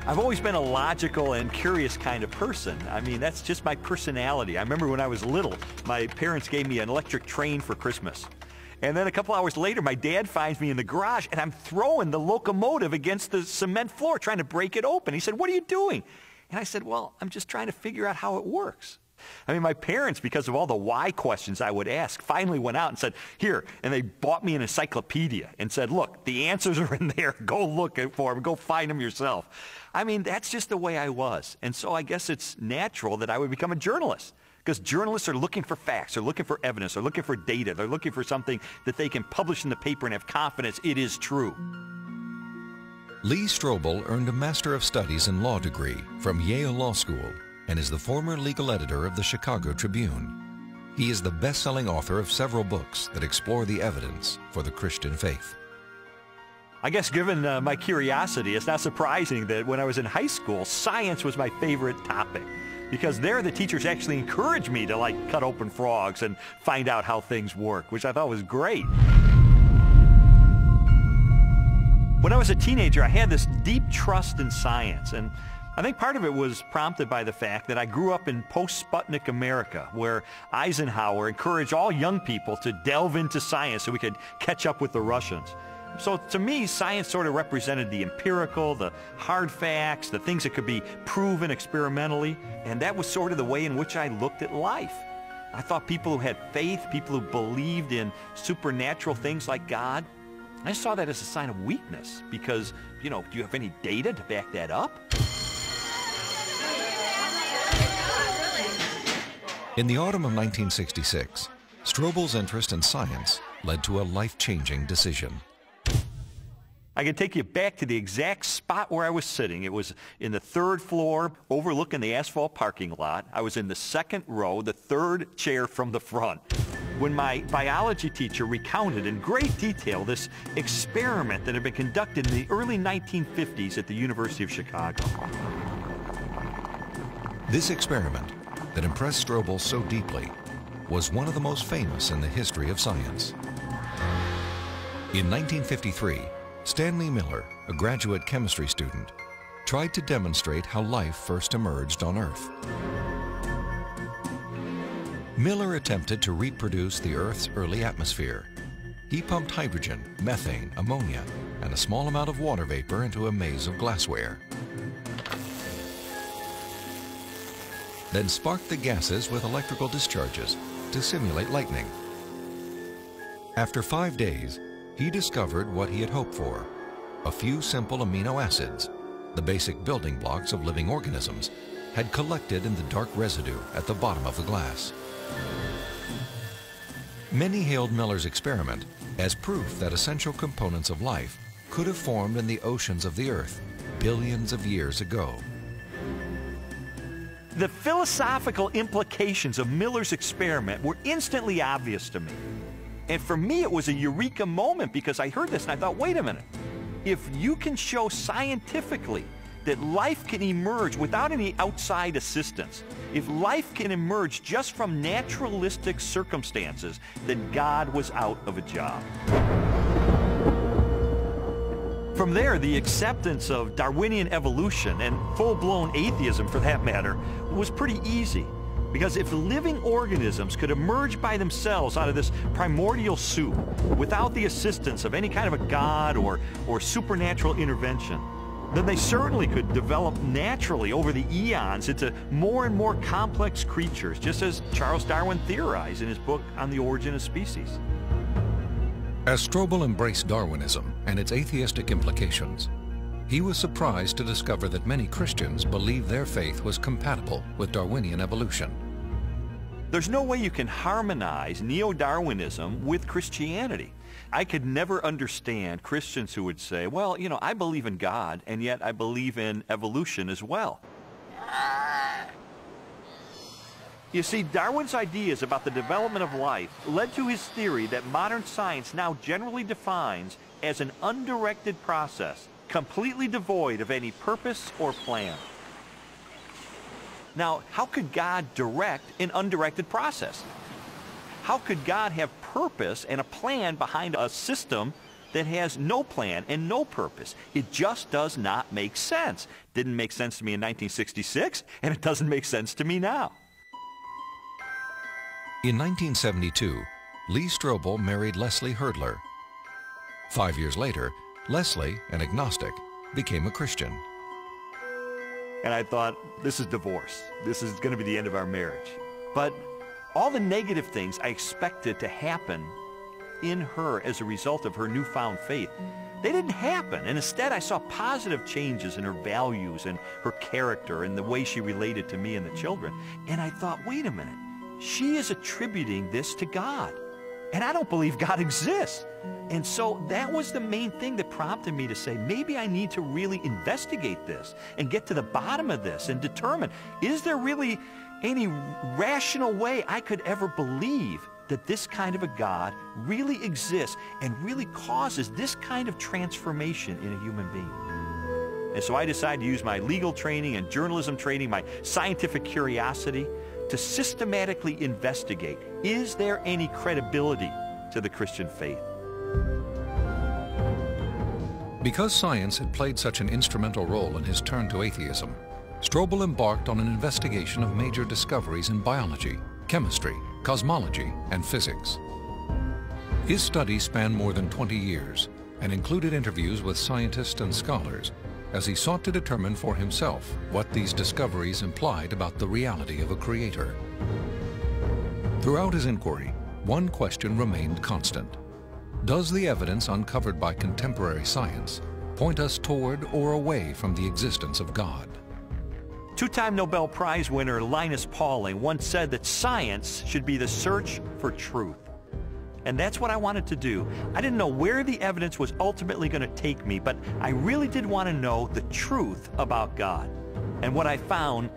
I've always been a logical and curious kind of person. I mean, that's just my personality. I remember when I was little, my parents gave me an electric train for Christmas. And then a couple hours later, my dad finds me in the garage, and I'm throwing the locomotive against the cement floor, trying to break it open. He said, "What are you doing?" And I said, "Well, I'm just trying to figure out how it works." I mean, my parents, because of all the why questions I would ask, finally went out and said, "Here," and they bought me an encyclopedia and said, "Look, the answers are in there. Go look for them. Go find them yourself." I mean, that's just the way I was. And so I guess it's natural that I would become a journalist, because journalists are looking for facts, they're looking for evidence, they're looking for data, they're looking for something that they can publish in the paper and have confidence it is true. Lee Strobel earned a Master of Studies in Law degree from Yale Law School and is the former legal editor of the Chicago Tribune. He is the best-selling author of several books that explore the evidence for the Christian faith. I guess given my curiosity, it's not surprising that when I was in high school, science was my favorite topic, because there the teachers actually encouraged me to like cut open frogs and find out how things work, which I thought was great. When I was a teenager, I had this deep trust in science, and I think part of it was prompted by the fact that I grew up in post-Sputnik America, where Eisenhower encouraged all young people to delve into science so we could catch up with the Russians. So to me, science sort of represented the empirical, the hard facts, the things that could be proven experimentally, and that was sort of the way in which I looked at life. I thought people who had faith, people who believed in supernatural things like God, I saw that as a sign of weakness because, do you have any data to back that up? In the autumn of 1966, Strobel's interest in science led to a life-changing decision. I can take you back to the exact spot where I was sitting. It was in the third floor overlooking the asphalt parking lot. I was in the second row, the third chair from the front, when my biology teacher recounted in great detail this experiment that had been conducted in the early 1950s at the University of Chicago. This experiment that impressed Strobel so deeply was one of the most famous in the history of science. In 1953, Stanley Miller, a graduate chemistry student, tried to demonstrate how life first emerged on Earth. Miller attempted to reproduce the Earth's early atmosphere. He pumped hydrogen, methane, ammonia, and a small amount of water vapor into a maze of glassware. Then sparked the gases with electrical discharges to simulate lightning. After 5 days, he discovered what he had hoped for: a few simple amino acids, the basic building blocks of living organisms, had collected in the dark residue at the bottom of the glass. Many hailed Miller's experiment as proof that essential components of life could have formed in the oceans of the Earth billions of years ago. The philosophical implications of Miller's experiment were instantly obvious to me. And for me, it was a eureka moment because I heard this and I thought, wait a minute. If you can show scientifically that life can emerge without any outside assistance, if life can emerge just from naturalistic circumstances, then God was out of a job. From there, the acceptance of Darwinian evolution, and full-blown atheism for that matter, was pretty easy. Because if living organisms could emerge by themselves out of this primordial soup without the assistance of any kind of a god or supernatural intervention, then they certainly could develop naturally over the eons into more and more complex creatures, just as Charles Darwin theorized in his book On the Origin of Species. As Strobel embraced Darwinism and its atheistic implications, he was surprised to discover that many Christians believed their faith was compatible with Darwinian evolution. There's no way you can harmonize neo-Darwinism with Christianity. I could never understand Christians who would say, well, I believe in God, and yet I believe in evolution as well. You see, Darwin's ideas about the development of life led to his theory that modern science now generally defines as an undirected process, completely devoid of any purpose or plan. Now, how could God direct an undirected process? How could God have purpose and a plan behind a system that has no plan and no purpose. It just does not make sense. Didn't make sense to me in 1966, and it doesn't make sense to me now. In 1972, Lee Strobel married Leslie Herdler. 5 years later, Leslie, an agnostic, became a Christian. And I thought, this is divorce. This is going to be the end of our marriage. But all the negative things I expected to happen in her as a result of her newfound faith, they didn't happen. And instead, I saw positive changes in her values and her character and the way she related to me and the children. And I thought, wait a minute, she is attributing this to God. And I don't believe God exists. And so that was the main thing that prompted me to say, maybe I need to really investigate this and get to the bottom of this and determine, is there really any rational way I could ever believe that this kind of a God really exists and really causes this kind of transformation in a human being? And so I decided to use my legal training and journalism training, my scientific curiosity, to systematically investigate, is there any credibility to the Christian faith? Because science had played such an instrumental role in his turn to atheism, Strobel embarked on an investigation of major discoveries in biology, chemistry, cosmology, and physics. His studies spanned more than 20 years and included interviews with scientists and scholars as he sought to determine for himself what these discoveries implied about the reality of a creator. Throughout his inquiry, one question remained constant. Does the evidence uncovered by contemporary science point us toward or away from the existence of God? Two-time Nobel Prize winner Linus Pauling once said that science should be the search for truth. And that's what I wanted to do. I didn't know where the evidence was ultimately going to take me, but I really did want to know the truth about God. And what I found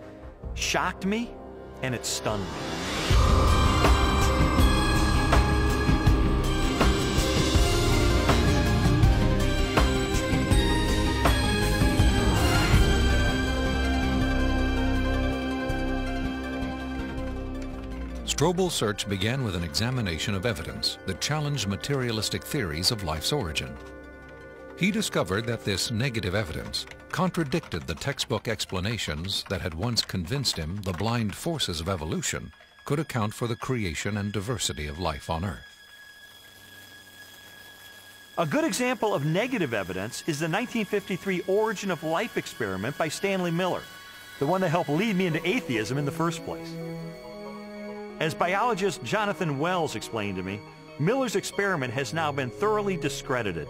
shocked me, and it stunned me. Strobel's search began with an examination of evidence that challenged materialistic theories of life's origin. He discovered that this negative evidence contradicted the textbook explanations that had once convinced him the blind forces of evolution could account for the creation and diversity of life on Earth. A good example of negative evidence is the 1953 Origin of Life experiment by Stanley Miller, the one that helped lead me into atheism in the first place. As biologist Jonathan Wells explained to me, Miller's experiment has now been thoroughly discredited.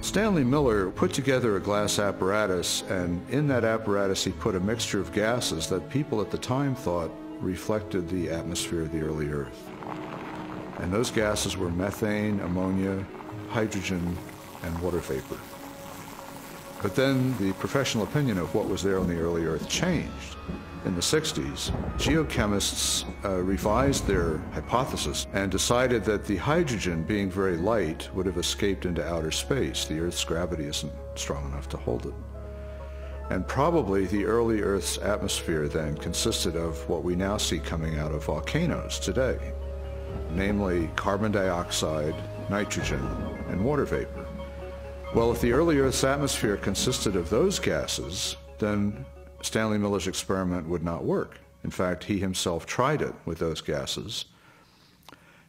Stanley Miller put together a glass apparatus, and in that apparatus he put a mixture of gases that people at the time thought reflected the atmosphere of the early Earth. And those gases were methane, ammonia, hydrogen, and water vapor. But then the professional opinion of what was there on the early Earth changed. In the 60s, geochemists revised their hypothesis and decided that the hydrogen, being very light, would have escaped into outer space. The Earth's gravity isn't strong enough to hold it. And probably the early Earth's atmosphere then consisted of what we now see coming out of volcanoes today, namely carbon dioxide, nitrogen, and water vapor. Well, if the early Earth's atmosphere consisted of those gases, then Stanley Miller's experiment would not work. In fact, he himself tried it with those gases,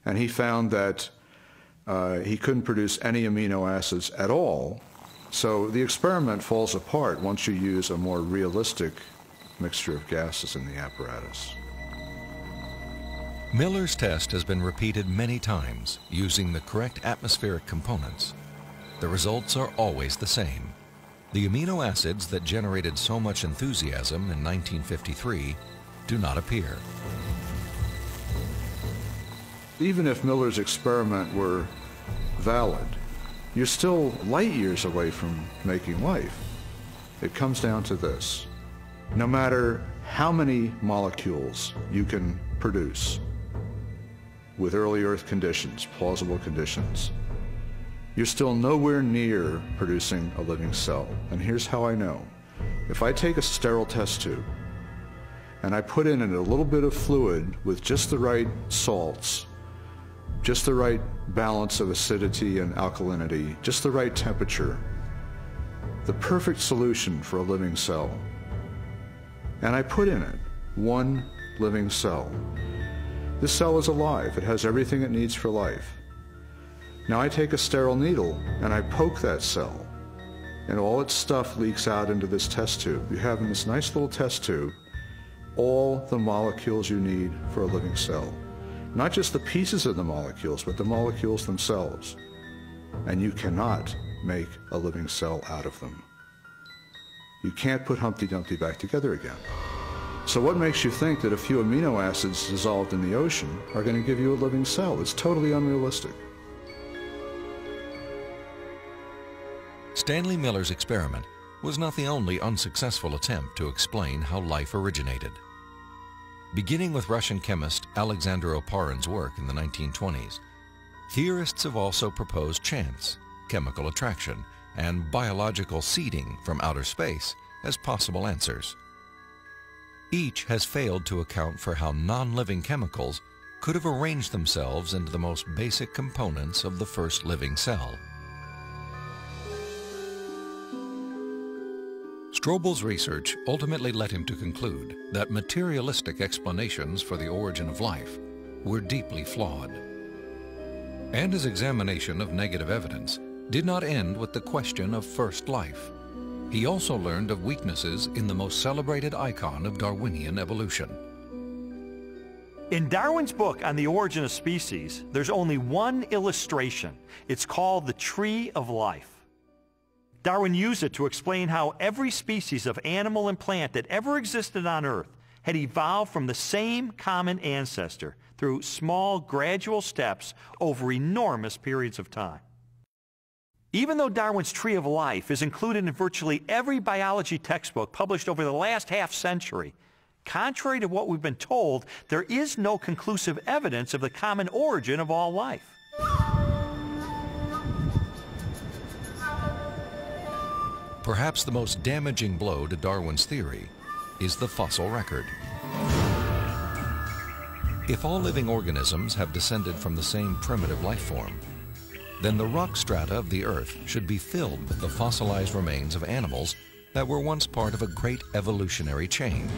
and he found that he couldn't produce any amino acids at all. So the experiment falls apart once you use a more realistic mixture of gases in the apparatus. Miller's test has been repeated many times using the correct atmospheric components. The results are always the same. The amino acids that generated so much enthusiasm in 1953 do not appear. Even if Miller's experiment were valid, you're still light years away from making life. It comes down to this. No matter how many molecules you can produce with early Earth conditions, plausible conditions, you're still nowhere near producing a living cell. And here's how I know. If I take a sterile test tube and I put in it a little bit of fluid with just the right salts, just the right balance of acidity and alkalinity, just the right temperature, the perfect solution for a living cell. And I put in it one living cell. This cell is alive. It has everything it needs for life. Now I take a sterile needle and I poke that cell, and all its stuff leaks out into this test tube. You have in this nice little test tube all the molecules you need for a living cell. Not just the pieces of the molecules, but the molecules themselves. And you cannot make a living cell out of them. You can't put Humpty Dumpty back together again. So what makes you think that a few amino acids dissolved in the ocean are going to give you a living cell? It's totally unrealistic. Stanley Miller's experiment was not the only unsuccessful attempt to explain how life originated. Beginning with Russian chemist Alexander Oparin's work in the 1920s, theorists have also proposed chance, chemical attraction, and biological seeding from outer space as possible answers. Each has failed to account for how non-living chemicals could have arranged themselves into the most basic components of the first living cell. Strobel's research ultimately led him to conclude that materialistic explanations for the origin of life were deeply flawed. And his examination of negative evidence did not end with the question of first life. He also learned of weaknesses in the most celebrated icon of Darwinian evolution. In Darwin's book on the origin of species, there's only one illustration. It's called the Tree of Life. Darwin used it to explain how every species of animal and plant that ever existed on Earth had evolved from the same common ancestor through small, gradual steps over enormous periods of time. Even though Darwin's Tree of Life is included in virtually every biology textbook published over the last half-century, contrary to what we've been told, there is no conclusive evidence of the common origin of all life. Perhaps the most damaging blow to Darwin's theory is the fossil record. If all living organisms have descended from the same primitive life form, then the rock strata of the Earth should be filled with the fossilized remains of animals that were once part of a great evolutionary chain.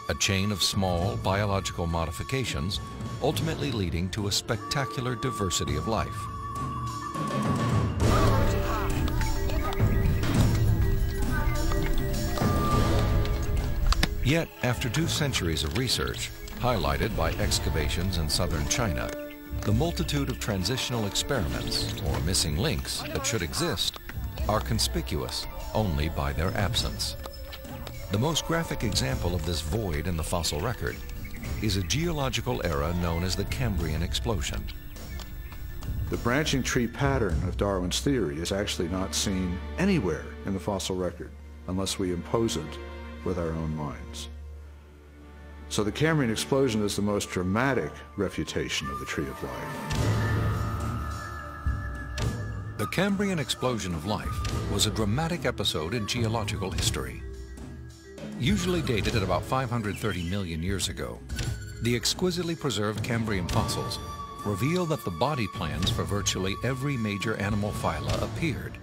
A chain of small biological modifications, ultimately leading to a spectacular diversity of life. Yet, after 2 centuries of research, highlighted by excavations in southern China, the multitude of transitional experiments, or missing links, that should exist are conspicuous only by their absence. The most graphic example of this void in the fossil record is a geological era known as the Cambrian explosion. The branching tree pattern of Darwin's theory is actually not seen anywhere in the fossil record unless we impose it with our own minds. So the Cambrian explosion is the most dramatic refutation of the Tree of Life. The Cambrian explosion of life was a dramatic episode in geological history. Usually dated at about 530 million years ago, the exquisitely preserved Cambrian fossils reveal that the body plans for virtually every major animal phyla appeared,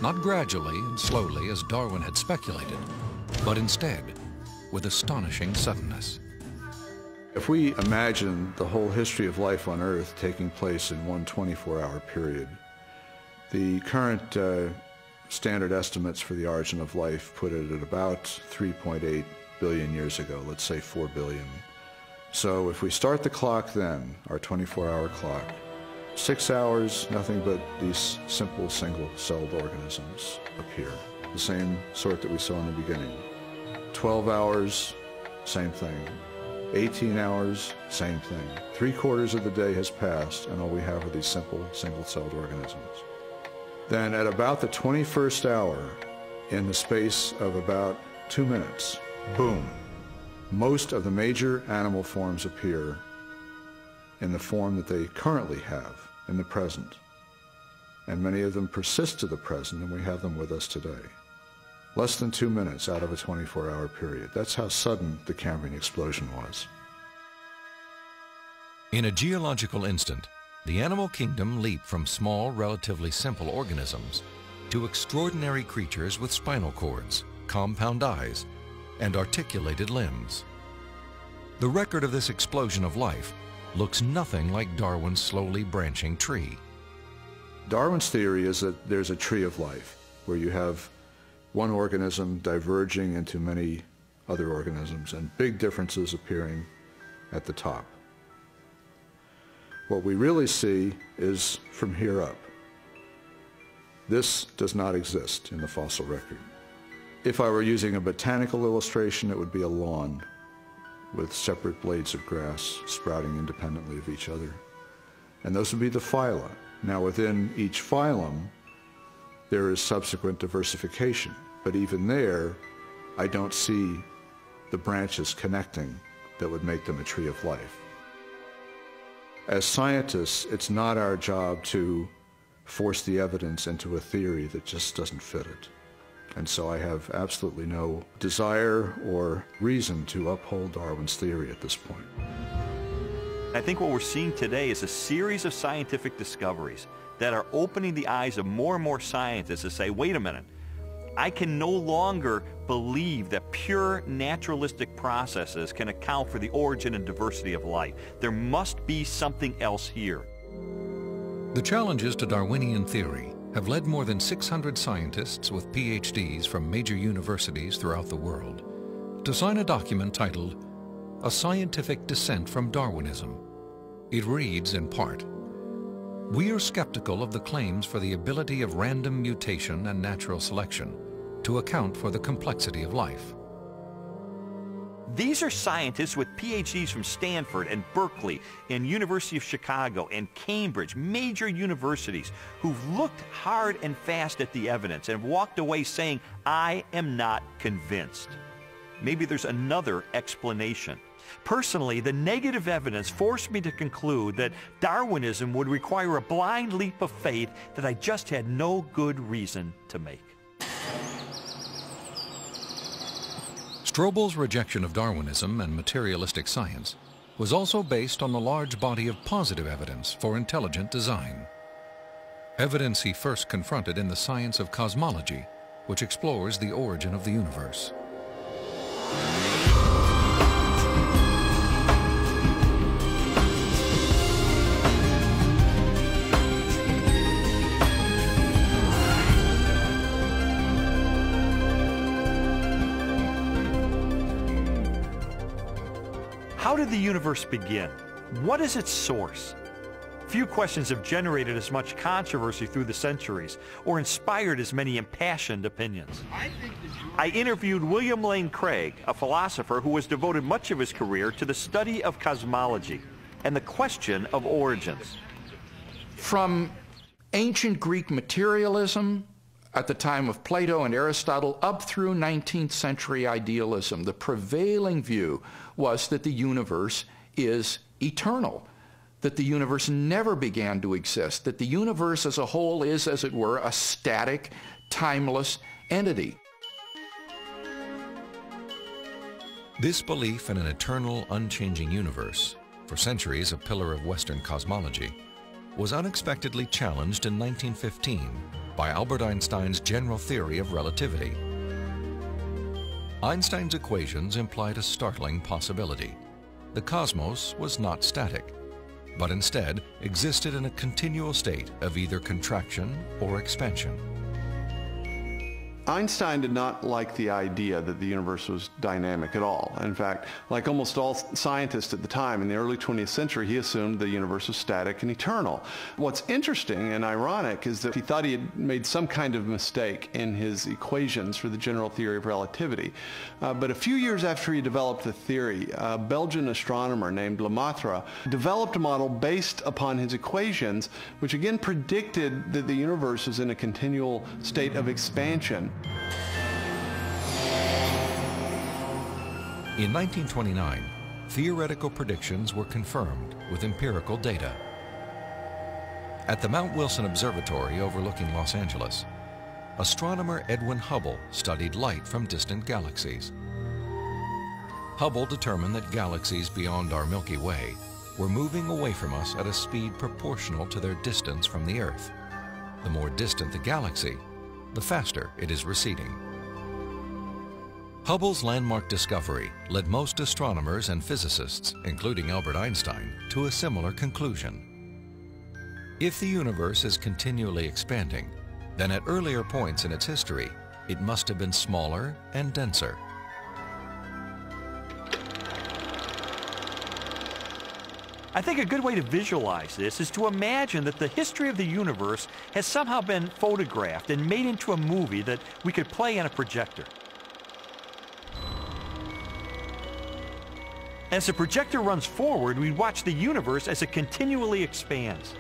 not gradually and slowly as Darwin had speculated, but instead with astonishing suddenness. If we imagine the whole history of life on Earth taking place in one 24-hour period, the current standard estimates for the origin of life put it at about 3.8 billion years ago, let's say 4 billion. So if we start the clock then, our 24-hour clock, 6 hours, nothing but these simple single-celled organisms appear, the same sort that we saw in the beginning. 12 hours, same thing. 18 hours, same thing. 3/4 of the day has passed, and all we have are these simple single-celled organisms. Then at about the 21st hour, in the space of about 2 minutes, boom, most of the major animal forms appear in the form that they currently have in the present. And many of them persist to the present, and we have them with us today. Less than 2 minutes out of a 24-hour period. That's how sudden the Cambrian explosion was. In a geological instant, the animal kingdom leaped from small, relatively simple organisms to extraordinary creatures with spinal cords, compound eyes, and articulated limbs. The record of this explosion of life looks nothing like Darwin's slowly branching tree. Darwin's theory is that there's a tree of life, where you have one organism diverging into many other organisms and big differences appearing at the top. What we really see is from here up. This does not exist in the fossil record. If I were using a botanical illustration, it would be a lawn with separate blades of grass sprouting independently of each other. And those would be the phyla. Now, within each phylum, there is subsequent diversification. But even there, I don't see the branches connecting that would make them a tree of life. As scientists, it's not our job to force the evidence into a theory that just doesn't fit it. And so I have absolutely no desire or reason to uphold Darwin's theory at this point. I think what we're seeing today is a series of scientific discoveries that are opening the eyes of more and more scientists to say, wait a minute, I can no longer believe that pure naturalistic processes can account for the origin and diversity of life. There must be something else here. The challenges to Darwinian theory have led more than 600 scientists with PhDs from major universities throughout the world to sign a document titled A Scientific Dissent from Darwinism. It reads in part, "We are skeptical of the claims for the ability of random mutation and natural selection to account for the complexity of life." These are scientists with PhDs from Stanford and Berkeley and University of Chicago and Cambridge, major universities, who've looked hard and fast at the evidence and walked away saying, I am not convinced. Maybe there's another explanation. Personally, the negative evidence forced me to conclude that Darwinism would require a blind leap of faith that I just had no good reason to make. Strobel's rejection of Darwinism and materialistic science was also based on the large body of positive evidence for intelligent design. Evidence he first confronted in the science of cosmology, which explores the origin of the universe. How did the universe begin? What is its source? Few questions have generated as much controversy through the centuries or inspired as many impassioned opinions. I interviewed William Lane Craig, a philosopher who has devoted much of his career to the study of cosmology and the question of origins. From ancient Greek materialism at the time of Plato and Aristotle up through 19th century idealism, the prevailing view was that the universe is eternal, that the universe never began to exist, that the universe as a whole is, as it were, a static, timeless entity. This belief in an eternal, unchanging universe, for centuries a pillar of Western cosmology, was unexpectedly challenged in 1915 by Albert Einstein's general theory of relativity. Einstein's equations implied a startling possibility. The cosmos was not static, but instead existed in a continual state of either contraction or expansion. Einstein did not like the idea that the universe was dynamic at all. In fact, like almost all scientists at the time in the early 20th century, he assumed the universe was static and eternal. What's interesting and ironic is that he thought he had made some kind of mistake in his equations for the general theory of relativity. But a few years after he developed the theory, a Belgian astronomer named Lemaitre developed a model based upon his equations, which again predicted that the universe was in a continual state of expansion. In 1929, theoretical predictions were confirmed with empirical data. At the Mount Wilson Observatory overlooking Los Angeles, astronomer Edwin Hubble studied light from distant galaxies. Hubble determined that galaxies beyond our Milky Way were moving away from us at a speed proportional to their distance from the Earth. The more distant the galaxy, the faster it is receding. Hubble's landmark discovery led most astronomers and physicists, including Albert Einstein, to a similar conclusion. If the universe is continually expanding, then at earlier points in its history, it must have been smaller and denser. I think a good way to visualize this is to imagine that the history of the universe has somehow been photographed and made into a movie that we could play on a projector. As the projector runs forward, we watch the universe as it continually expands.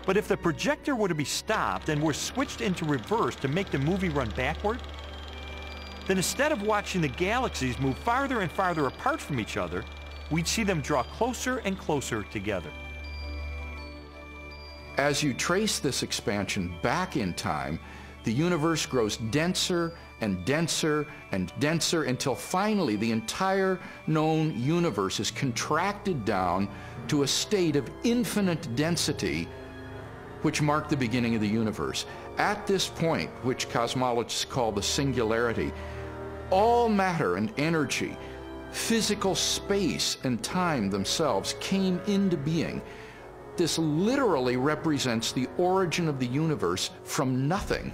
But if the projector were to be stopped and were switched into reverse to make the movie run backward, then instead of watching the galaxies move farther and farther apart from each other, we'd see them draw closer and closer together. As you trace this expansion back in time, the universe grows denser and denser and denser until finally the entire known universe is contracted down to a state of infinite density, which marked the beginning of the universe. At this point, which cosmologists call the singularity, all matter and energy, physical space and time themselves came into being. This literally represents the origin of the universe from nothing.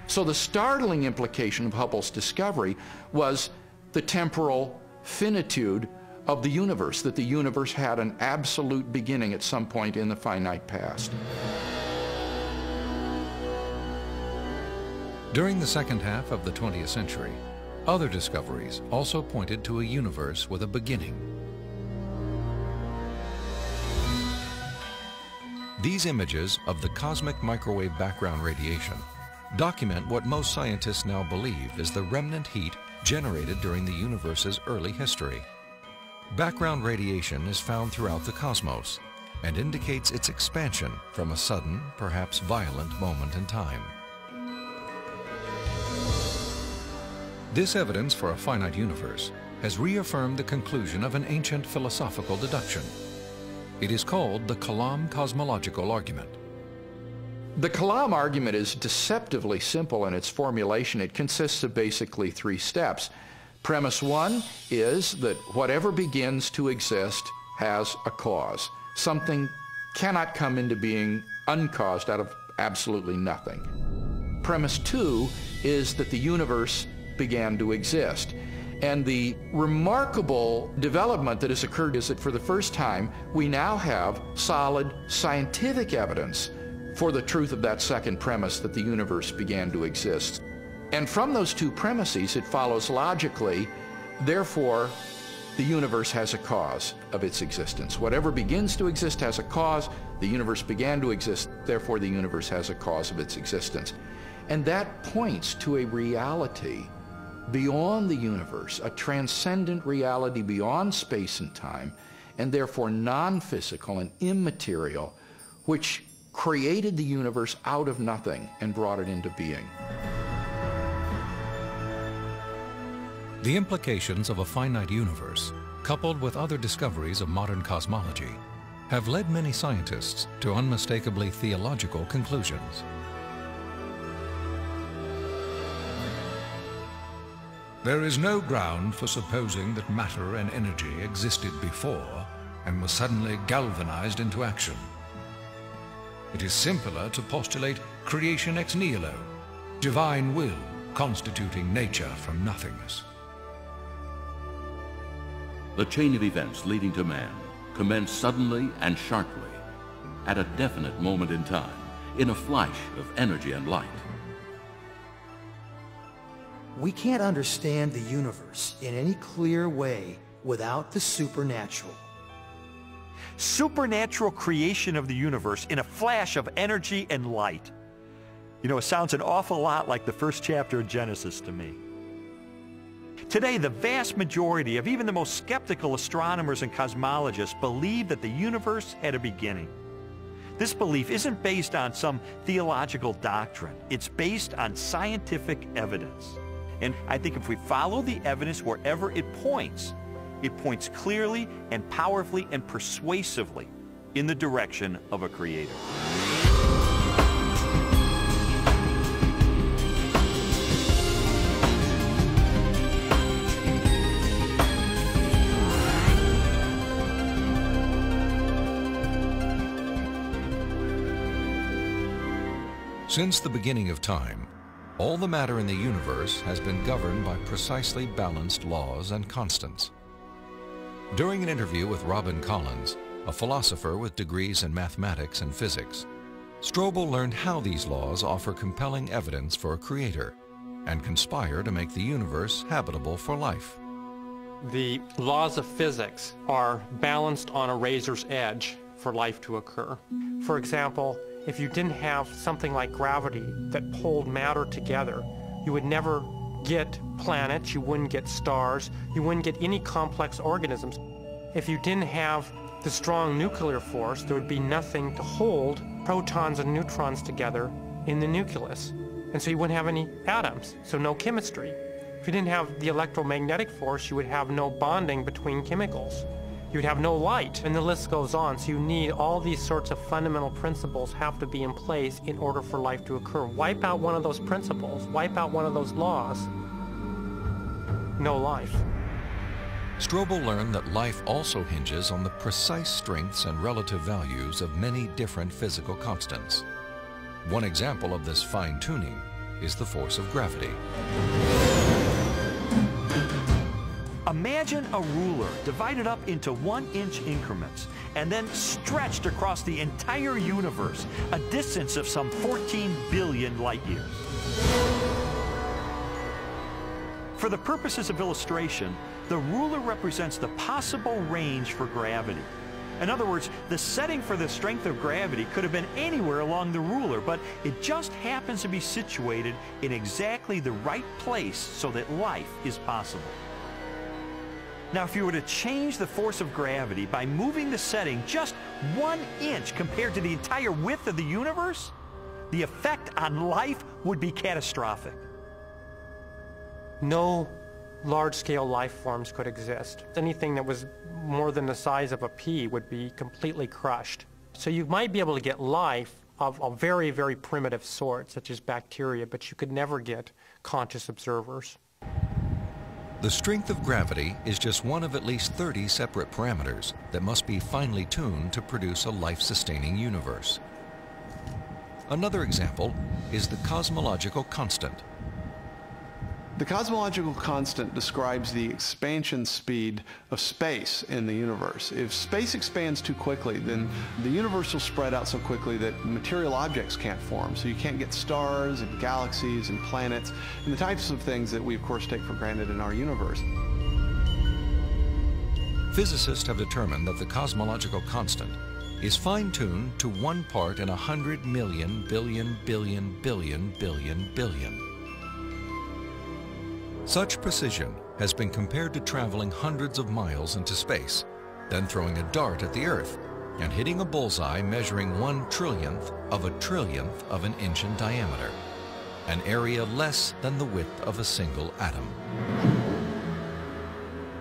So the startling implication of Hubble's discovery was the temporal finitude of the universe, that the universe had an absolute beginning at some point in the finite past. During the second half of the 20th century, other discoveries also pointed to a universe with a beginning. These images of the cosmic microwave background radiation document what most scientists now believe is the remnant heat generated during the universe's early history. Background radiation is found throughout the cosmos and indicates its expansion from a sudden, perhaps violent moment in time. This evidence for a finite universe has reaffirmed the conclusion of an ancient philosophical deduction. It is called the Kalam cosmological argument. The Kalam argument is deceptively simple in its formulation. It consists of basically 3 steps. Premise 1 is that whatever begins to exist has a cause. Something cannot come into being uncaused out of absolutely nothing. Premise 2 is that the universe began to exist. And the remarkable development that has occurred is that for the first time, we now have solid scientific evidence for the truth of that second premise, that the universe began to exist. And from those 2 premises, it follows logically, therefore, the universe has a cause of its existence. Whatever begins to exist has a cause. The universe began to exist, therefore the universe has a cause of its existence. And that points to a reality beyond the universe, a transcendent reality beyond space and time, and therefore non-physical and immaterial, which created the universe out of nothing and brought it into being. The implications of a finite universe, coupled with other discoveries of modern cosmology, have led many scientists to unmistakably theological conclusions. There is no ground for supposing that matter and energy existed before and was suddenly galvanized into action. It is simpler to postulate creation ex nihilo, divine will constituting nature from nothingness. The chain of events leading to man commenced suddenly and sharply, at a definite moment in time, in a flash of energy and light. We can't understand the universe in any clear way without the supernatural. Supernatural creation of the universe in a flash of energy and light. You know, it sounds an awful lot like the first chapter of Genesis to me. Today, the vast majority of even the most skeptical astronomers and cosmologists believe that the universe had a beginning. This belief isn't based on some theological doctrine. It's based on scientific evidence. And I think if we follow the evidence wherever it points, it points clearly and powerfully and persuasively in the direction of a creator. Since the beginning of time, all the matter in the universe has been governed by precisely balanced laws and constants. During an interview with Robin Collins, a philosopher with degrees in mathematics and physics, Strobel learned how these laws offer compelling evidence for a creator and conspire to make the universe habitable for life. The laws of physics are balanced on a razor's edge for life to occur. For example, if you didn't have something like gravity that pulled matter together, you would never get planets, you wouldn't get stars, you wouldn't get any complex organisms. If you didn't have the strong nuclear force, there would be nothing to hold protons and neutrons together in the nucleus. And so you wouldn't have any atoms, so no chemistry. If you didn't have the electromagnetic force, you would have no bonding between chemicals. You would have no light, and the list goes on. So you need all these sorts of fundamental principles have to be in place in order for life to occur. Wipe out one of those principles, wipe out one of those laws, no life. Strobel learned that life also hinges on the precise strengths and relative values of many different physical constants. One example of this fine-tuning is the force of gravity. Imagine a ruler divided up into 1-inch increments and then stretched across the entire universe, a distance of some 14 billion light years. For the purposes of illustration, the ruler represents the possible range for gravity. In other words, the setting for the strength of gravity could have been anywhere along the ruler, but it just happens to be situated in exactly the right place so that life is possible. Now, if you were to change the force of gravity by moving the setting just 1 inch compared to the entire width of the universe, the effect on life would be catastrophic. No large-scale life forms could exist. Anything that was more than the size of a pea would be completely crushed. So you might be able to get life of a very, very primitive sort, such as bacteria, but you could never get conscious observers. The strength of gravity is just one of at least 30 separate parameters that must be finely tuned to produce a life-sustaining universe. Another example is the cosmological constant. The cosmological constant describes the expansion speed of space in the universe. If space expands too quickly, then the universe will spread out so quickly that material objects can't form. So you can't get stars and galaxies and planets and the types of things that we, of course, take for granted in our universe. Physicists have determined that the cosmological constant is fine-tuned to 1 part in 100 million billion billion billion billion billion. Such precision has been compared to traveling hundreds of miles into space, then throwing a dart at the Earth and hitting a bullseye measuring 1/trillionth of an inch in diameter, an area less than the width of a single atom.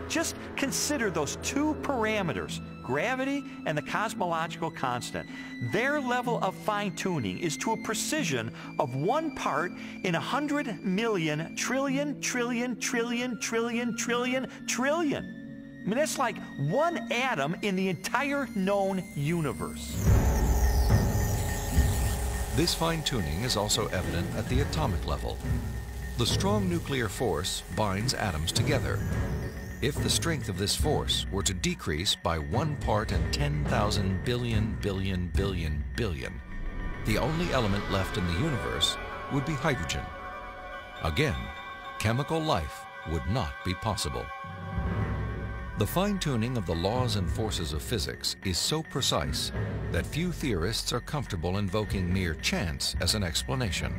Just consider those two parameters, gravity and the cosmological constant. Their level of fine-tuning is to a precision of 1 part in 100 million trillion, trillion, trillion, trillion, trillion, trillion. I mean, that's like 1 atom in the entire known universe. This fine-tuning is also evident at the atomic level. The strong nuclear force binds atoms together. If the strength of this force were to decrease by 1 part in 10,000 billion billion billion billion, the only element left in the universe would be hydrogen. Again, chemical life would not be possible. The fine-tuning of the laws and forces of physics is so precise that few theorists are comfortable invoking mere chance as an explanation,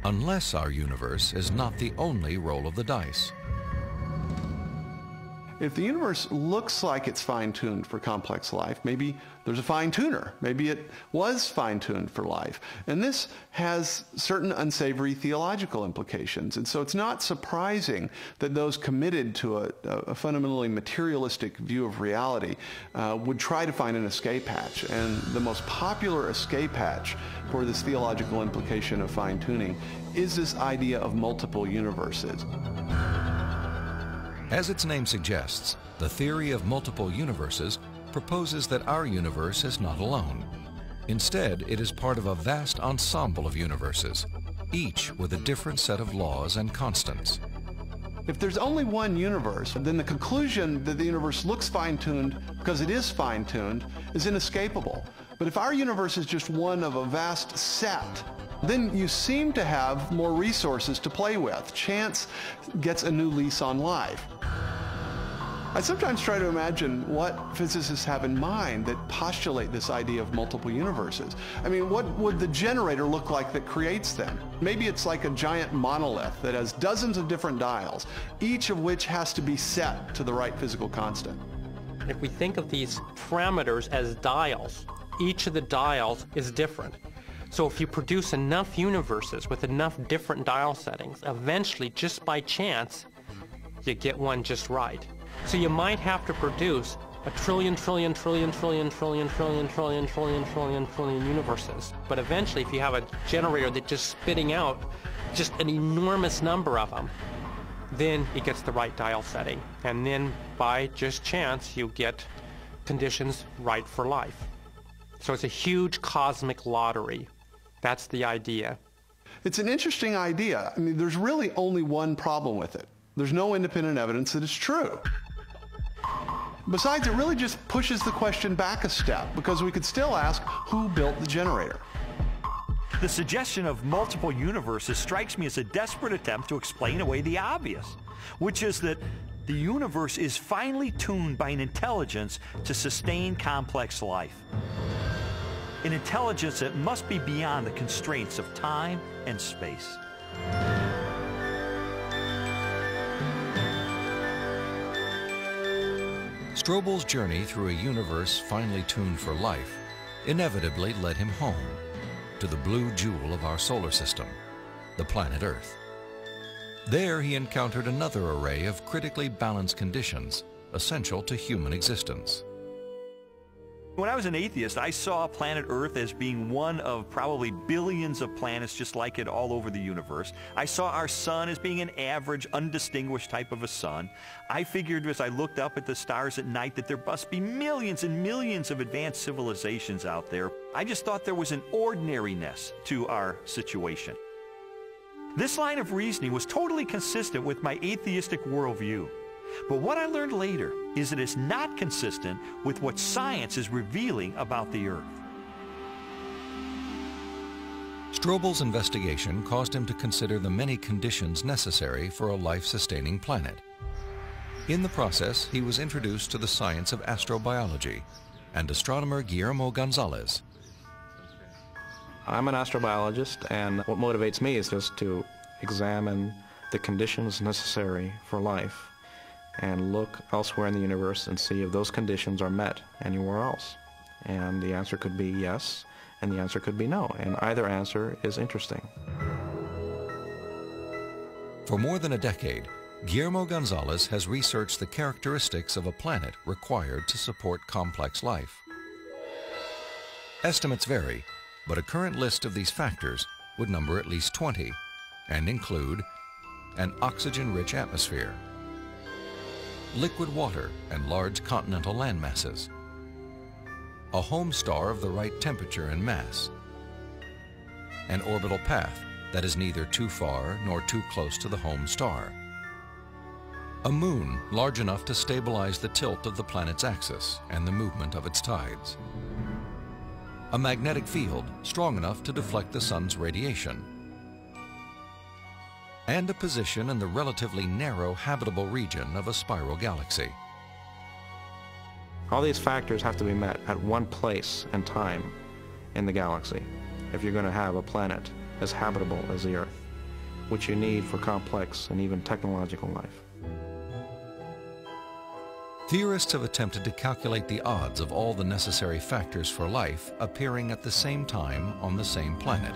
unless our universe is not the only roll of the dice. If the universe looks like it's fine-tuned for complex life, maybe there's a fine-tuner. Maybe it was fine-tuned for life. And this has certain unsavory theological implications. And so it's not surprising that those committed to a fundamentally materialistic view of reality would try to find an escape hatch. And the most popular escape hatch for this theological implication of fine-tuning is this idea of multiple universes. As its name suggests, the theory of multiple universes proposes that our universe is not alone. Instead, it is part of a vast ensemble of universes, each with a different set of laws and constants. If there's only one universe, then the conclusion that the universe looks fine-tuned because it is fine-tuned is inescapable. But if our universe is just one of a vast set, then you seem to have more resources to play with. Chance gets a new lease on life. I sometimes try to imagine what physicists have in mind that postulate this idea of multiple universes. I mean, what would the generator look like that creates them? Maybe it's like a giant monolith that has dozens of different dials, each of which has to be set to the right physical constant. If we think of these parameters as dials, each of the dials is different. So if you produce enough universes with enough different dial settings, eventually, just by chance, you get one just right. So you might have to produce a trillion universes. But eventually, if you have a generator that's just spitting out just an enormous number of them, then it gets the right dial setting. And then by just chance, you get conditions right for life. So it's a huge cosmic lottery. That's the idea. It's an interesting idea. I mean, there's really only one problem with it. There's no independent evidence that it's true. Besides, it really just pushes the question back a step, because we could still ask, who built the generator? The suggestion of multiple universes strikes me as a desperate attempt to explain away the obvious, which is that the universe is finely tuned by an intelligence to sustain complex life. An intelligence that must be beyond the constraints of time and space. Strobel's journey through a universe finely tuned for life inevitably led him home, to the blue jewel of our solar system, the planet Earth. There he encountered another array of critically balanced conditions essential to human existence. When I was an atheist, I saw planet Earth as being one of probably billions of planets just like it all over the universe. I saw our sun as being an average, undistinguished type of a sun. I figured as I looked up at the stars at night that there must be millions and millions of advanced civilizations out there. I just thought there was an ordinariness to our situation. This line of reasoning was totally consistent with my atheistic worldview. But what I learned later is that it's not consistent with what science is revealing about the Earth. Strobel's investigation caused him to consider the many conditions necessary for a life-sustaining planet. In the process, he was introduced to the science of astrobiology and astronomer Guillermo Gonzalez. I'm an astrobiologist, and what motivates me is just to examine the conditions necessary for life and look elsewhere in the universe and see if those conditions are met anywhere else. And the answer could be yes, and the answer could be no, and either answer is interesting. For more than a decade, Guillermo Gonzalez has researched the characteristics of a planet required to support complex life. Estimates vary, but a current list of these factors would number at least 20 and include an oxygen-rich atmosphere, liquid water and large continental landmasses, a home star of the right temperature and mass, an orbital path that is neither too far nor too close to the home star, a moon large enough to stabilize the tilt of the planet's axis and the movement of its tides, a magnetic field strong enough to deflect the sun's radiation, and a position in the relatively narrow habitable region of a spiral galaxy. All these factors have to be met at one place and time in the galaxy if you're going to have a planet as habitable as the Earth, which you need for complex and even technological life. Theorists have attempted to calculate the odds of all the necessary factors for life appearing at the same time on the same planet.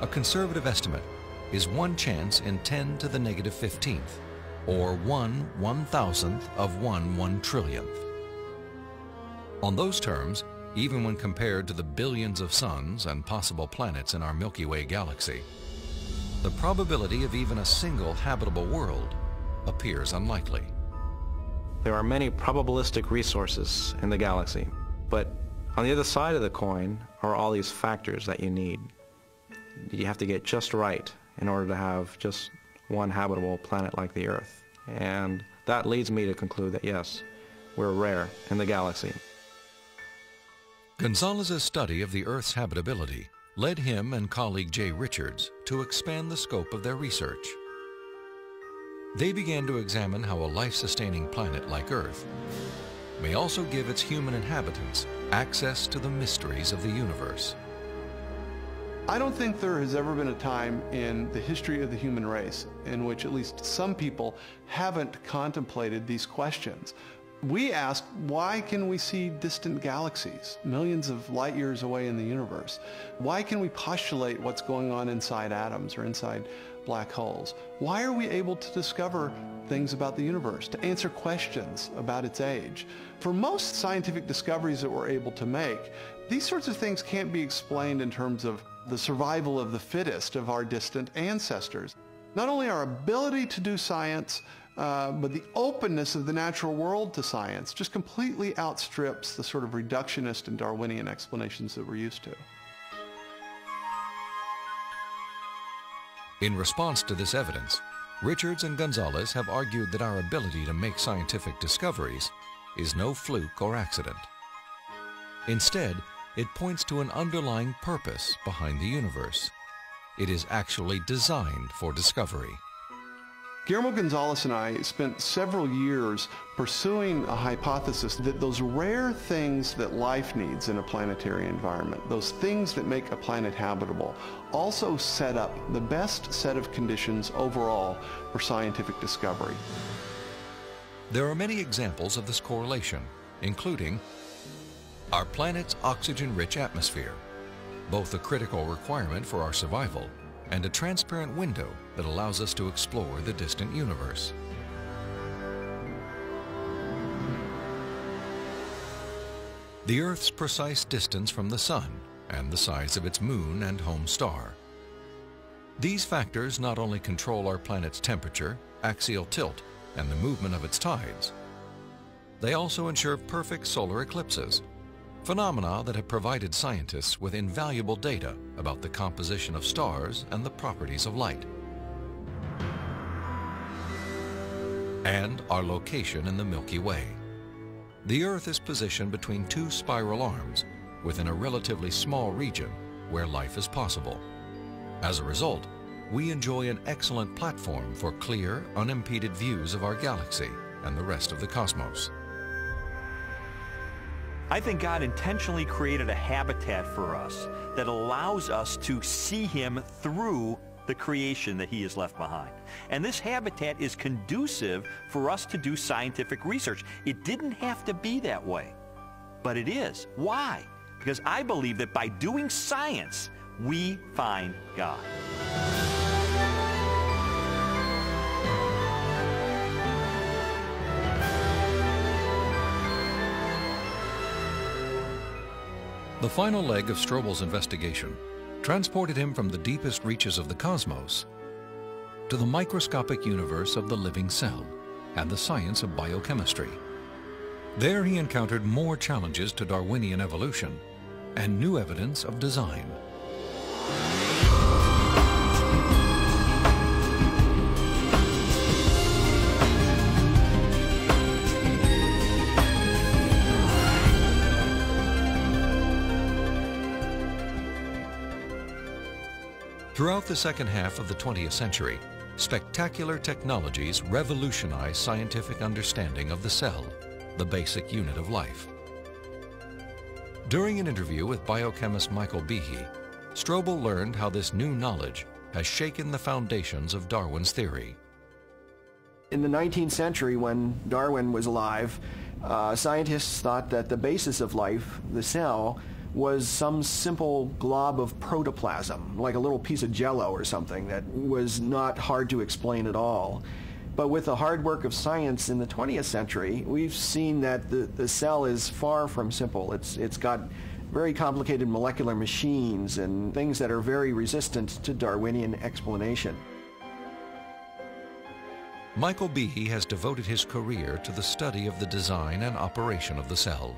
A conservative estimate is 1 chance in 10 to the negative 15th, or 1/1000th of 1 trillionth. On those terms, even when compared to the billions of suns and possible planets in our Milky Way galaxy, the probability of even a single habitable world appears unlikely. There are many probabilistic resources in the galaxy, but on the other side of the coin are all these factors that you need. You have to get just right in order to have just one habitable planet like the Earth. And that leads me to conclude that yes, we're rare in the galaxy. Gonzalez's study of the Earth's habitability led him and colleague Jay Richards to expand the scope of their research. They began to examine how a life-sustaining planet like Earth may also give its human inhabitants access to the mysteries of the universe. I don't think there has ever been a time in the history of the human race in which at least some people haven't contemplated these questions. We ask, why can we see distant galaxies, millions of light years away in the universe? Why can we postulate what's going on inside atoms or inside black holes? Why are we able to discover things about the universe, to answer questions about its age? For most scientific discoveries that we're able to make, these sorts of things can't be explained in terms of the survival of the fittest of our distant ancestors. Not only our ability to do science, but the openness of the natural world to science just completely outstrips the sort of reductionist and Darwinian explanations that we're used to. In response to this evidence, Richards and Gonzalez have argued that our ability to make scientific discoveries is no fluke or accident. Instead, it points to an underlying purpose behind the universe. It is actually designed for discovery. Guillermo Gonzalez and I spent several years pursuing a hypothesis that those rare things that life needs in a planetary environment, those things that make a planet habitable, also set up the best set of conditions overall for scientific discovery. There are many examples of this correlation, including our planet's oxygen-rich atmosphere, both a critical requirement for our survival and a transparent window that allows us to explore the distant universe. The Earth's precise distance from the Sun and the size of its moon and home star. These factors not only control our planet's temperature, axial tilt, and the movement of its tides, they also ensure perfect solar eclipses, phenomena that have provided scientists with invaluable data about the composition of stars and the properties of light. And our location in the Milky Way. The Earth is positioned between 2 spiral arms within a relatively small region where life is possible. As a result, we enjoy an excellent platform for clear, unimpeded views of our galaxy and the rest of the cosmos. I think God intentionally created a habitat for us that allows us to see Him through the creation that He has left behind. And this habitat is conducive for us to do scientific research. It didn't have to be that way, but it is. Why? Because I believe that by doing science, we find God. The final leg of Strobel's investigation transported him from the deepest reaches of the cosmos to the microscopic universe of the living cell and the science of biochemistry. There he encountered more challenges to Darwinian evolution and new evidence of design. Throughout the second half of the 20th century, spectacular technologies revolutionized scientific understanding of the cell, the basic unit of life. During an interview with biochemist Michael Behe, Strobel learned how this new knowledge has shaken the foundations of Darwin's theory. In the 19th century, when Darwin was alive, scientists thought that the basis of life, the cell, was some simple glob of protoplasm, like a little piece of jello or something that was not hard to explain at all. But with the hard work of science in the 20th century, we've seen that the cell is far from simple. It's got very complicated molecular machines and things that are very resistant to Darwinian explanation. Michael Behe has devoted his career to the study of the design and operation of the cell.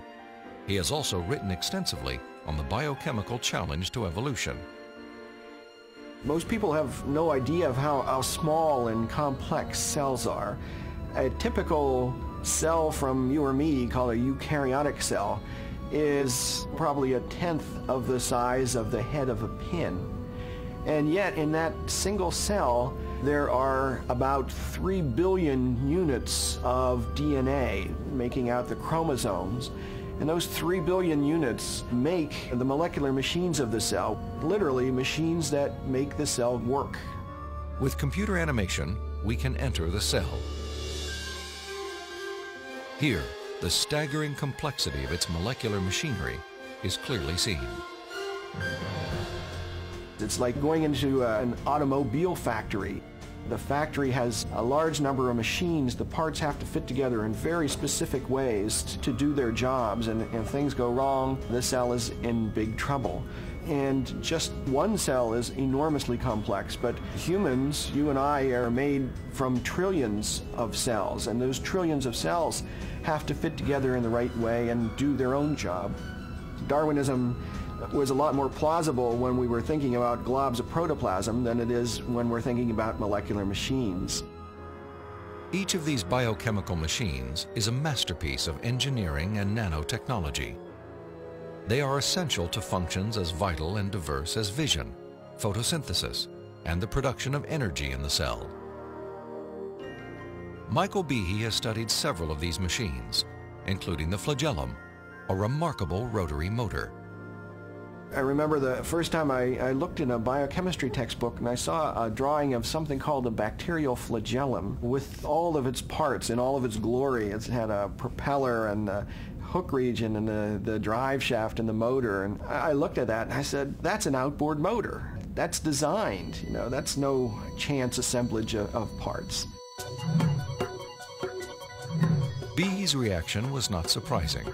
He has also written extensively on the biochemical challenge to evolution. Most people have no idea of how small and complex cells are. A typical cell from you or me, called a eukaryotic cell, is probably 1/10 of the size of the head of a pin. And yet in that single cell, there are about 3 billion units of DNA making out the chromosomes. And those 3 billion units make the molecular machines of the cell, literally machines that make the cell work. With computer animation, we can enter the cell. Here, the staggering complexity of its molecular machinery is clearly seen. It's like going into an automobile factory. The factory has a large number of machines. The parts have to fit together in very specific ways to do their jobs, and if things go wrong, the cell is in big trouble. And just one cell is enormously complex, but humans, you and I, are made from trillions of cells, and those trillions of cells have to fit together in the right way and do their own job. Darwinism was a lot more plausible when we were thinking about globs of protoplasm than it is when we're thinking about molecular machines. Each of these biochemical machines is a masterpiece of engineering and nanotechnology. They are essential to functions as vital and diverse as vision, photosynthesis, and the production of energy in the cell. Michael Behe has studied several of these machines, including the flagellum, a remarkable rotary motor. I remember the first time I looked in a biochemistry textbook and I saw a drawing of something called the bacterial flagellum with all of its parts in all of its glory. It had a propeller and a hook region and the drive shaft and the motor. And I looked at that and I said, that's an outboard motor. That's designed, you know, that's no chance assemblage of parts. Behe's reaction was not surprising,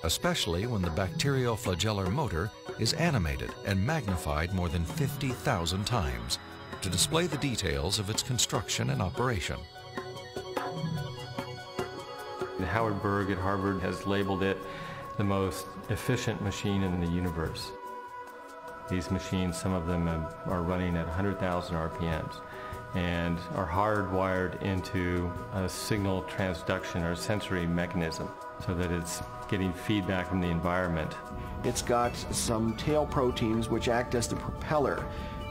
especially when the bacterial flagellar motor is animated and magnified more than 50,000 times to display the details of its construction and operation. Howard Berg at Harvard has labeled it the most efficient machine in the universe. These machines, some of them are running at 100,000 RPMs and are hardwired into a signal transduction or sensory mechanism so that it's getting feedback from the environment. It's got some tail proteins which act as the propeller.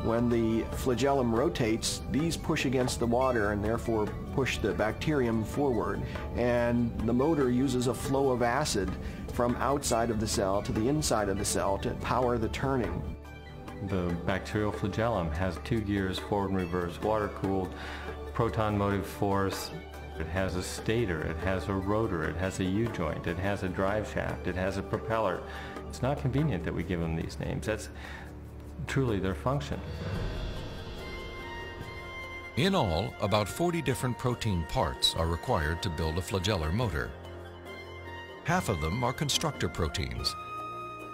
When the flagellum rotates, these push against the water and therefore push the bacterium forward. And the motor uses a flow of acid from outside of the cell to the inside of the cell to power the turning. The bacterial flagellum has 2 gears, forward and reverse, water-cooled, proton motive force. It has a stator, it has a rotor, it has a U-joint, it has a drive shaft, it has a propeller. It's not convenient that we give them these names. That's truly their function. In all, about 40 different protein parts are required to build a flagellar motor. Half of them are constructor proteins,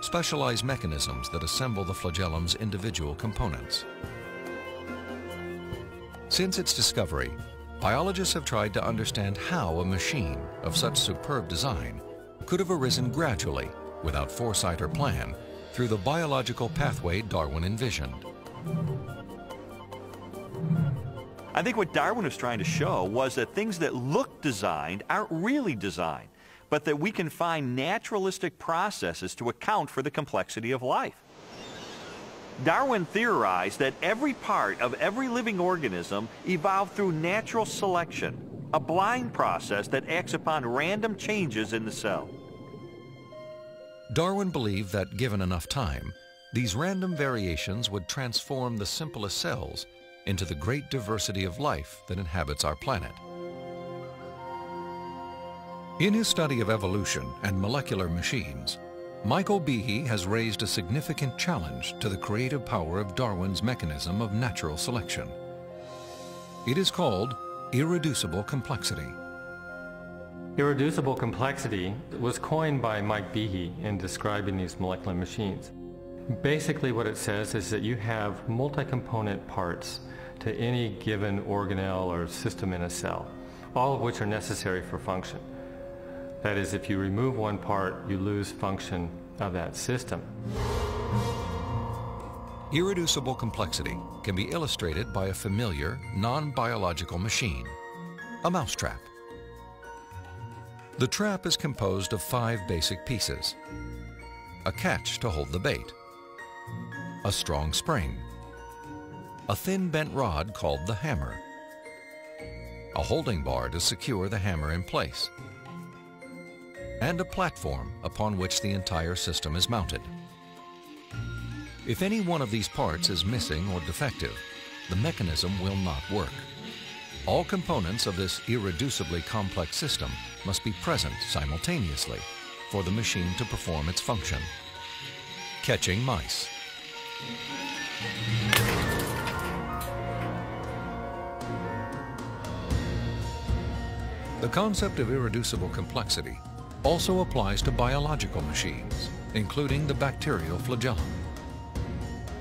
specialized mechanisms that assemble the flagellum's individual components. Since its discovery, biologists have tried to understand how a machine of such superb design could have arisen gradually, without foresight or plan, through the biological pathway Darwin envisioned. I think what Darwin was trying to show was that things that look designed aren't really designed, but that we can find naturalistic processes to account for the complexity of life. Darwin theorized that every part of every living organism evolved through natural selection, a blind process that acts upon random changes in the cell. Darwin believed that, given enough time, These random variations would transform the simplest cells into the great diversity of life that inhabits our planet. In his study of evolution and molecular machines, Michael Behe has raised a significant challenge to the creative power of Darwin's mechanism of natural selection. It is called irreducible complexity. Irreducible complexity was coined by Mike Behe in describing these molecular machines. Basically what it says is that you have multi-component parts to any given organelle or system in a cell, all of which are necessary for function. That is, if you remove one part, you lose function of that system. Irreducible complexity can be illustrated by a familiar, non-biological machine, a mousetrap. The trap is composed of 5 basic pieces: a catch to hold the bait, a strong spring, a thin bent rod called the hammer, a holding bar to secure the hammer in place, and a platform upon which the entire system is mounted. If any one of these parts is missing or defective, the mechanism will not work. All components of this irreducibly complex system must be present simultaneously for the machine to perform its function. Catching mice. The concept of irreducible complexity also applies to biological machines, including the bacterial flagellum.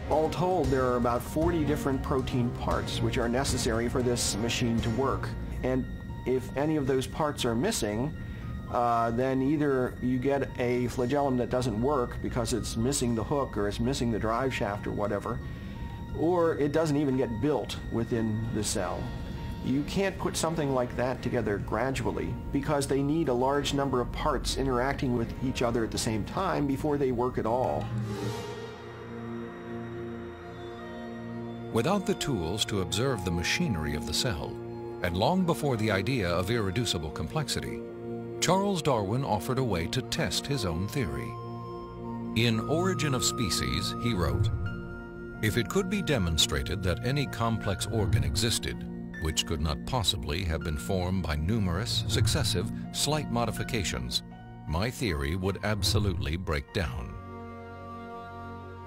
All told, there are about 40 different protein parts which are necessary for this machine to work. And if any of those parts are missing, then either you get a flagellum that doesn't work because it's missing the hook or it's missing the drive shaft or whatever, or it doesn't even get built within the cell. You can't put something like that together gradually because they need a large number of parts interacting with each other at the same time before they work at all. Without the tools to observe the machinery of the cell, and long before the idea of irreducible complexity, Charles Darwin offered a way to test his own theory. In Origin of Species, he wrote, "If it could be demonstrated that any complex organ existed, which could not possibly have been formed by numerous, successive, slight modifications, my theory would absolutely break down."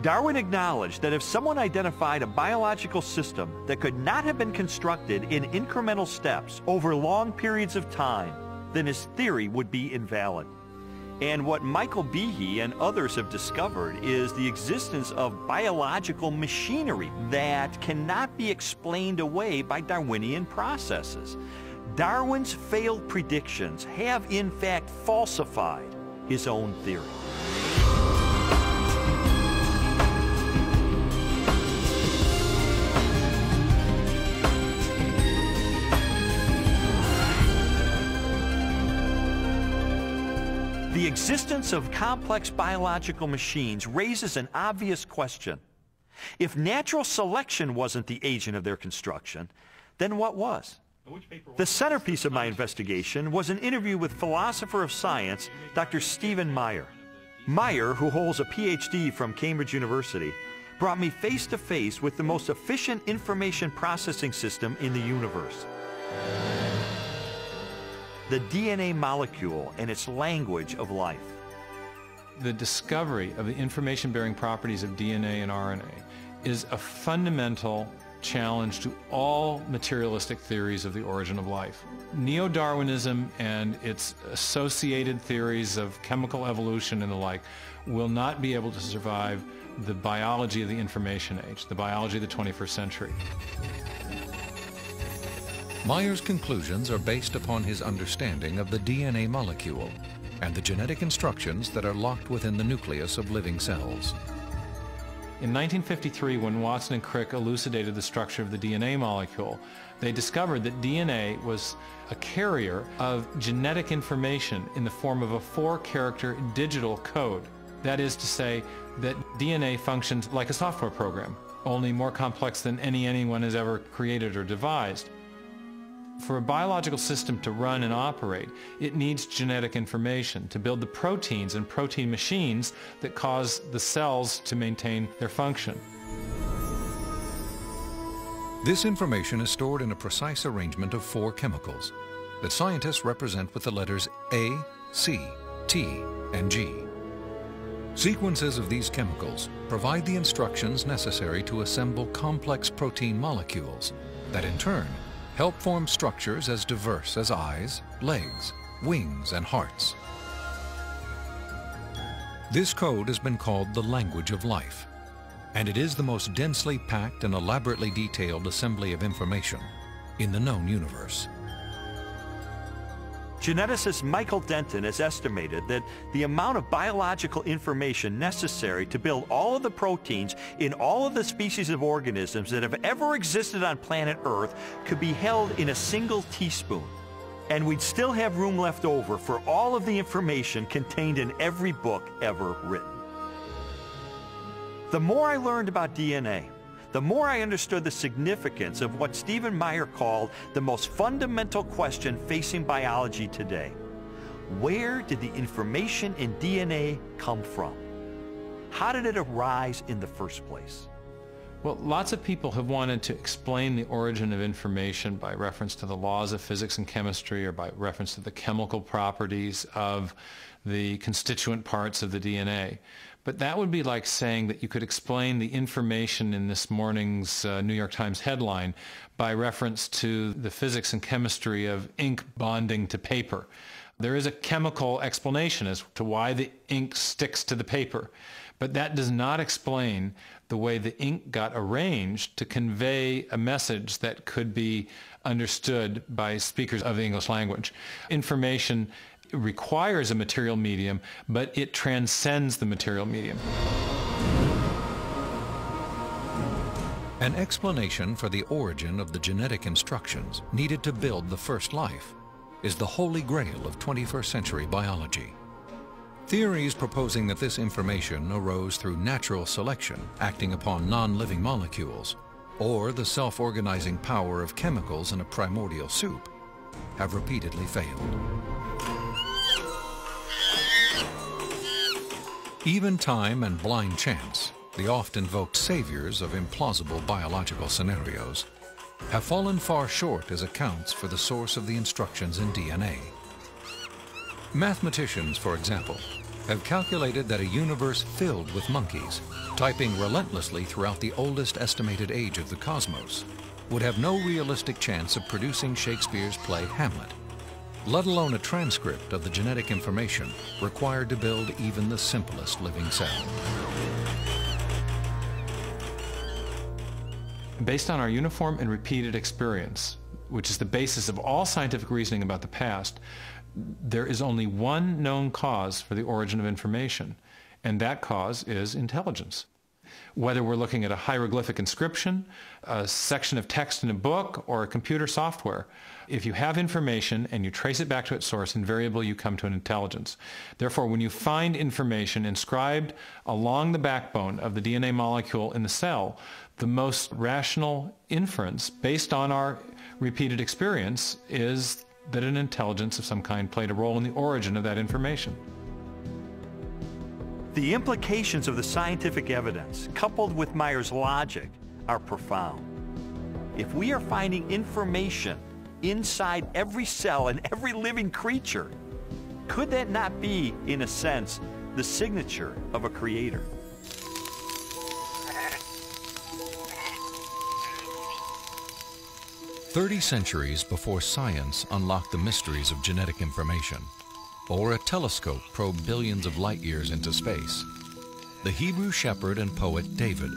Darwin acknowledged that if someone identified a biological system that could not have been constructed in incremental steps over long periods of time, then his theory would be invalid. And what Michael Behe and others have discovered is the existence of biological machinery that cannot be explained away by Darwinian processes. Darwin's failed predictions have in fact falsified his own theory. The existence of complex biological machines raises an obvious question. If natural selection wasn't the agent of their construction, then what was? The centerpiece of my investigation was an interview with philosopher of science, Dr. Stephen Meyer. Meyer, who holds a PhD from Cambridge University, brought me face to face with the most efficient information processing system in the universe. The DNA molecule and its language of life. The discovery of the information-bearing properties of DNA and RNA is a fundamental challenge to all materialistic theories of the origin of life. Neo-Darwinism and its associated theories of chemical evolution and the like will not be able to survive the biology of the information age, the biology of the 21st century. Meyer's conclusions are based upon his understanding of the DNA molecule and the genetic instructions that are locked within the nucleus of living cells. In 1953, when Watson and Crick elucidated the structure of the DNA molecule, they discovered that DNA was a carrier of genetic information in the form of a 4-character digital code. That is to say that DNA functions like a software program, only more complex than anyone has ever created or devised. For a biological system to run and operate, it needs genetic information to build the proteins and protein machines that cause the cells to maintain their function. This information is stored in a precise arrangement of 4 chemicals that scientists represent with the letters A, C, T, and G. Sequences of these chemicals provide the instructions necessary to assemble complex protein molecules that in turn help form structures as diverse as eyes, legs, wings, and hearts. This code has been called the language of life, and it is the most densely packed and elaborately detailed assembly of information in the known universe. Geneticist Michael Denton has estimated that the amount of biological information necessary to build all of the proteins in all of the species of organisms that have ever existed on planet Earth could be held in a single teaspoon. And we'd still have room left over for all of the information contained in every book ever written. The more I learned about DNA, the more I understood the significance of what Stephen Meyer called the most fundamental question facing biology today. Where did the information in DNA come from? How did it arise in the first place? Well, lots of people have wanted to explain the origin of information by reference to the laws of physics and chemistry or by reference to the chemical properties of the constituent parts of the DNA. But that would be like saying that you could explain the information in this morning's New York Times headline by reference to the physics and chemistry of ink bonding to paper. There is a chemical explanation as to why the ink sticks to the paper, but that does not explain the way the ink got arranged to convey a message that could be understood by speakers of the English language. Information requires a material medium, but it transcends the material medium. An explanation for the origin of the genetic instructions needed to build the first life is the holy grail of 21st century biology. Theories proposing that this information arose through natural selection acting upon non-living molecules, or the self-organizing power of chemicals in a primordial soup, have repeatedly failed. Even time and blind chance, the oft-invoked saviors of implausible biological scenarios, have fallen far short as accounts for the source of the instructions in DNA. Mathematicians, for example, have calculated that a universe filled with monkeys, typing relentlessly throughout the oldest estimated age of the cosmos, would have no realistic chance of producing Shakespeare's play Hamlet, let alone a transcript of the genetic information required to build even the simplest living cell. Based on our uniform and repeated experience, which is the basis of all scientific reasoning about the past, there is only one known cause for the origin of information, and that cause is intelligence. Whether we're looking at a hieroglyphic inscription, a section of text in a book, or a computer software, if you have information and you trace it back to its source, invariably you come to an intelligence. Therefore, when you find information inscribed along the backbone of the DNA molecule in the cell, the most rational inference, based on our repeated experience, is that an intelligence of some kind played a role in the origin of that information. The implications of the scientific evidence, coupled with Meyer's logic, are profound. If we are finding information inside every cell and every living creature, could that not be, in a sense, the signature of a creator? "30 centuries before science unlocked the mysteries of genetic information, or a telescope probed billions of light years into space, the Hebrew shepherd and poet David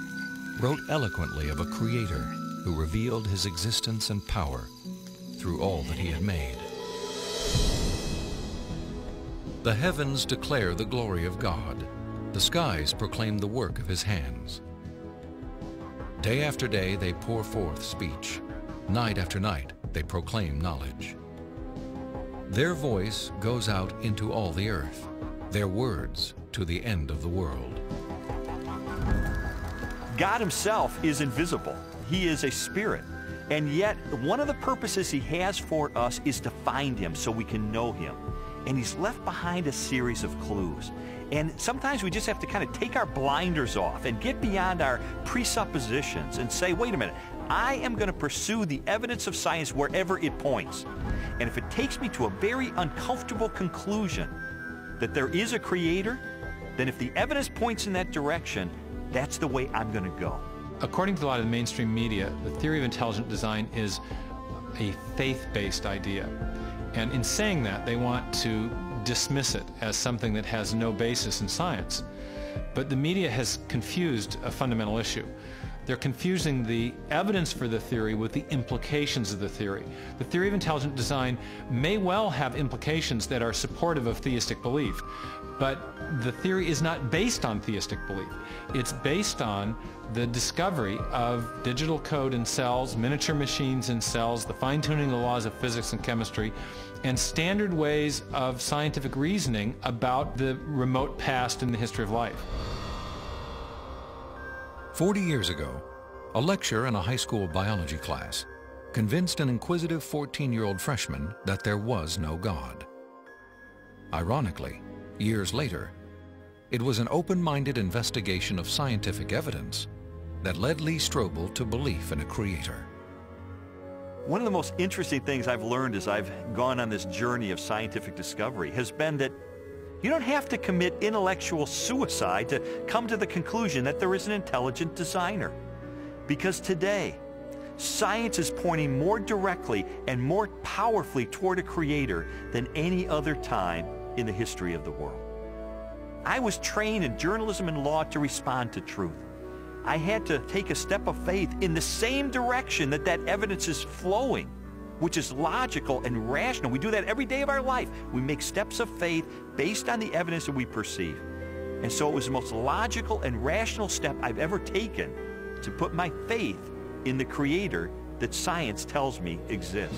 wrote eloquently of a creator who revealed his existence and power through all that he had made. The heavens declare the glory of God. The skies proclaim the work of his hands. Day after day they pour forth speech. Night after night they proclaim knowledge. Their voice goes out into all the earth, their words to the end of the world." God himself is invisible. He is a spirit. And yet, one of the purposes he has for us is to find him so we can know him. And he's left behind a series of clues. And sometimes we just have to kind of take our blinders off and get beyond our presuppositions and say, wait a minute, I am going to pursue the evidence of science wherever it points. And if it takes me to a very uncomfortable conclusion that there is a creator, then if the evidence points in that direction, that's the way I'm going to go. According to a lot of the mainstream media, the theory of intelligent design is a faith-based idea. And in saying that, they want to dismiss it as something that has no basis in science. But the media has confused a fundamental issue. They're confusing the evidence for the theory with the implications of the theory. The theory of intelligent design may well have implications that are supportive of theistic belief, but the theory is not based on theistic belief. It's based on the discovery of digital code in cells, miniature machines in cells, the fine-tuning of the laws of physics and chemistry, and standard ways of scientific reasoning about the remote past in the history of life. 40 years ago, a lecturer in a high school biology class convinced an inquisitive 14-year-old freshman that there was no God. Ironically, years later, it was an open-minded investigation of scientific evidence that led Lee Strobel to belief in a creator. One of the most interesting things I've learned as I've gone on this journey of scientific discovery has been that you don't have to commit intellectual suicide to come to the conclusion that there is an intelligent designer. Because today, science is pointing more directly and more powerfully toward a creator than any other time in the history of the world. I was trained in journalism and law to respond to truth. I had to take a step of faith in the same direction that evidence is flowing, which is logical and rational. We do that every day of our life. We make steps of faith based on the evidence that we perceive. And so it was the most logical and rational step I've ever taken to put my faith in the creator that science tells me exists.